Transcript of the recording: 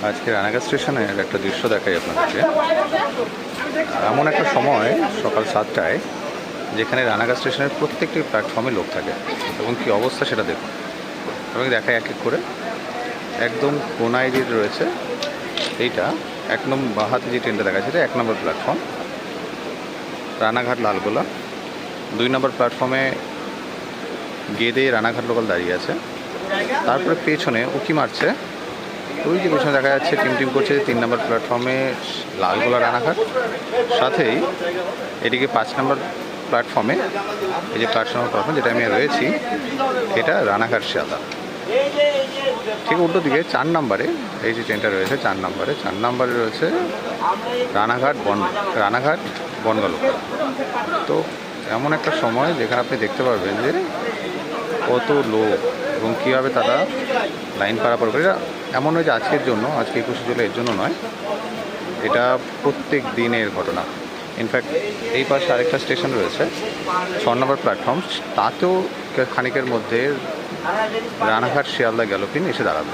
আজকে রানাঘাট স্টেশনের একটা দৃশ্য দেখাই আপনাদেরকে। এমন একটা সময় সকাল 7টায় যেখানে রানাঘাট স্টেশনের প্রত্যেকটি প্ল্যাটফর্মে লোক থাকে এবং কী অবস্থা সেটা দেখুন। এবং দেখায় এক এক করে একদম কোনায় যে রয়েছে এইটা এক নম্বর বাঁ হাতে যে ট্রেনটা দেখা যাচ্ছে 1 নম্বর প্ল্যাটফর্ম রানাঘাট লালগোলা। 2 নম্বর প্ল্যাটফর্মে গেদে রানাঘাট লোকাল দাঁড়িয়ে আছে। তারপরে পেছনে উকি মারছে, ওই যে পেছনে দেখা যাচ্ছে টিম করছে 3 নম্বর প্ল্যাটফর্মে লালগোলা রানাঘাট। সাথেই এদিকে 5 নম্বর প্ল্যাটফর্মে এই যে প্ল্যাটফর্ম যেটা আমি রয়েছি এটা রানাঘাট শিয়ালদা। ঠিক উল্টো দিকে 4 নম্বরে এই যে ট্রেনটা রয়েছে 4 নম্বরে রয়েছে রানাঘাট বনগাঁ লোকাল। তো এমন একটা সময় যেখানে আপনি দেখতে পারবেন যে কত লোক এবং কীভাবে তারা লাইন পারাপার করে। এটা এমন নয় যে আজকের জন্য, আজকে 21শে জুলাই এর জন্য নয়, এটা প্রত্যেক দিনের ঘটনা। ইনফ্যাক্ট এই পাশে আরেকটা স্টেশন রয়েছে 6 নম্বর প্ল্যাটফর্ম, তাতেও খানিকের মধ্যে রানাঘাট শিয়ালদা গ্যালোপিন এসে দাঁড়াবে।